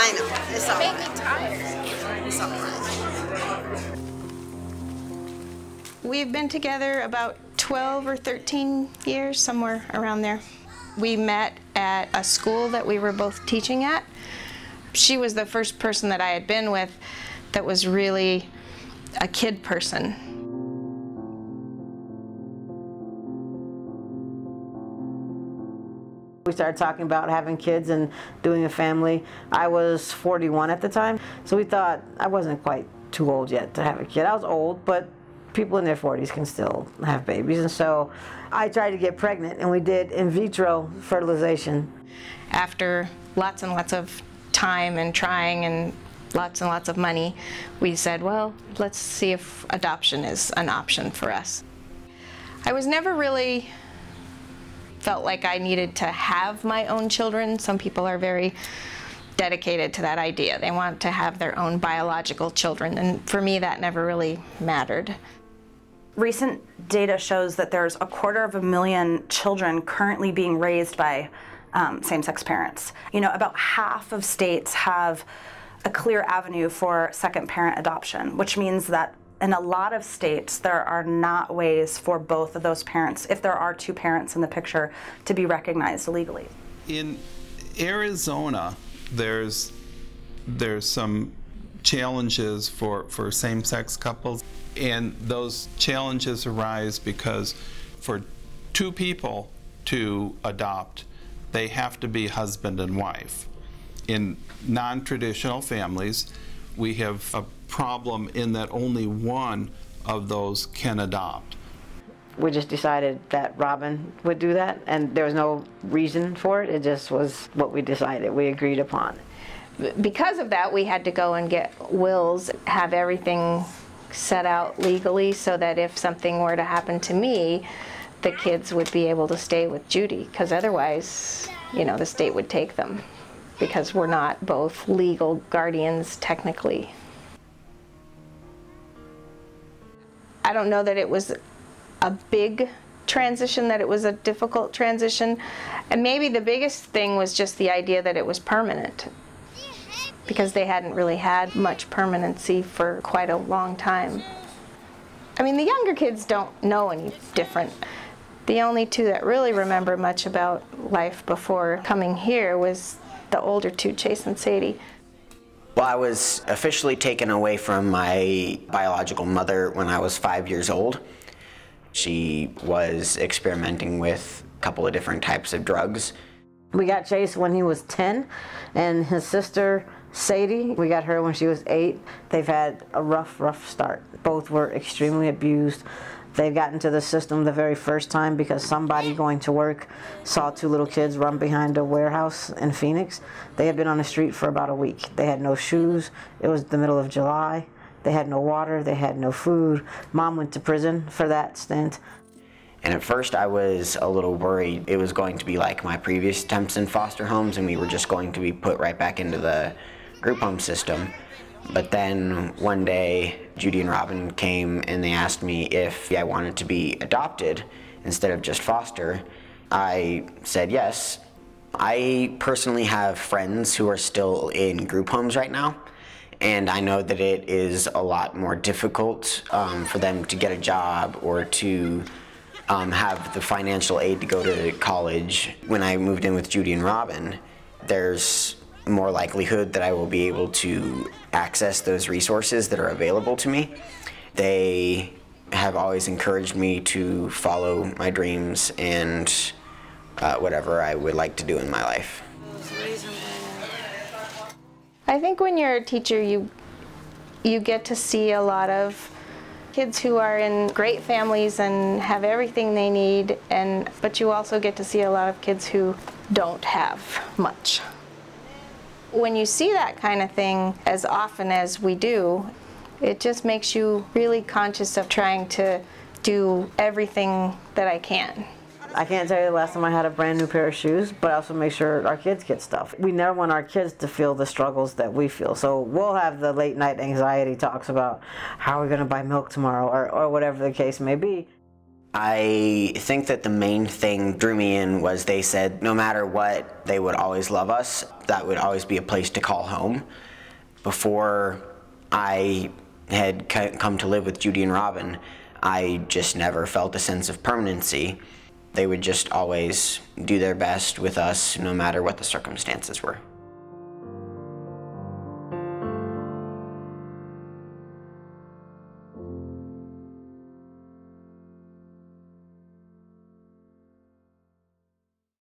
I know. It's all right. It's all right. We've been together about 12 or 13 years, somewhere around there. We met at a school that we were both teaching at. She was the first person that I had been with that was really a kid person. We started talking about having kids and doing a family. I was 41 at the time, so we thought I wasn't quite too old yet to have a kid. I was old, but people in their 40s can still have babies, and so I tried to get pregnant, and we did in vitro fertilization. After lots and lots of time and trying and lots of money, we said, well, let's see if adoption is an option for us. I was never really felt like I needed to have my own children. Some people are very dedicated to that idea. They want to have their own biological children, and for me that never really mattered. Recent data shows that there's 250,000 children currently being raised by same-sex parents. You know, about half of states have a clear avenue for second parent adoption, which means that in a lot of states there are not ways for both of those parents, if there are two parents in the picture, to be recognized legally. In Arizona, there's some challenges for same-sex couples, and those challenges arise because for two people to adopt, they have to be husband and wife. In non-traditional families, we have a problem in that only one of those can adopt. We just decided that Robin would do that, and there was no reason for it. It just was what we decided, we agreed upon. Because of that, we had to go and get wills, have everything set out legally so that if something were to happen to me, the kids would be able to stay with Judy, because otherwise, you know, the state would take them, because we're not both legal guardians technically. I don't know that it was a big transition, that it was a difficult transition, and maybe the biggest thing was just the idea that it was permanent, because they hadn't really had much permanency for quite a long time. I mean, the younger kids don't know any different. The only two that really remember much about life before coming here was the older two, Chase and Sadie. Well, I was officially taken away from my biological mother when I was 5 years old. She was experimenting with a couple of different types of drugs. We got Chase when he was 10, and his sister Sadie, we got her when she was 8. They've had a rough start. Both were extremely abused. They got into the system the very first time because somebody going to work saw two little kids run behind a warehouse in Phoenix. They had been on the street for about a week. They had no shoes. It was the middle of July. They had no water. They had no food. Mom went to prison for that stint. And at first I was a little worried it was going to be like my previous attempts in foster homes, and we were just going to be put right back into the group home system. But then one day Judy and Robin came and they asked me if I wanted to be adopted instead of just foster. I said yes. I personally have friends who are still in group homes right now, and I know that it is a lot more difficult for them to get a job or to have the financial aid to go to college. When I moved in with Judy and Robin, there's more likelihood that I will be able to access those resources that are available to me. They have always encouraged me to follow my dreams and whatever I would like to do in my life. I think when you're a teacher, you get to see a lot of kids who are in great families and have everything they need, but you also get to see a lot of kids who don't have much. When you see that kind of thing as often as we do, it just makes you really conscious of trying to do everything that I can. I can't tell you the last time I had a brand new pair of shoes, but I also make sure our kids get stuff. We never want our kids to feel the struggles that we feel. So we'll have the late night anxiety talks about how we're going to buy milk tomorrow or whatever the case may be. I think that the main thing drew me in was they said no matter what, they would always love us. That would always be a place to call home. Before I had come to live with Judy and Robin, I just never felt a sense of permanency. They would just always do their best with us no matter what the circumstances were.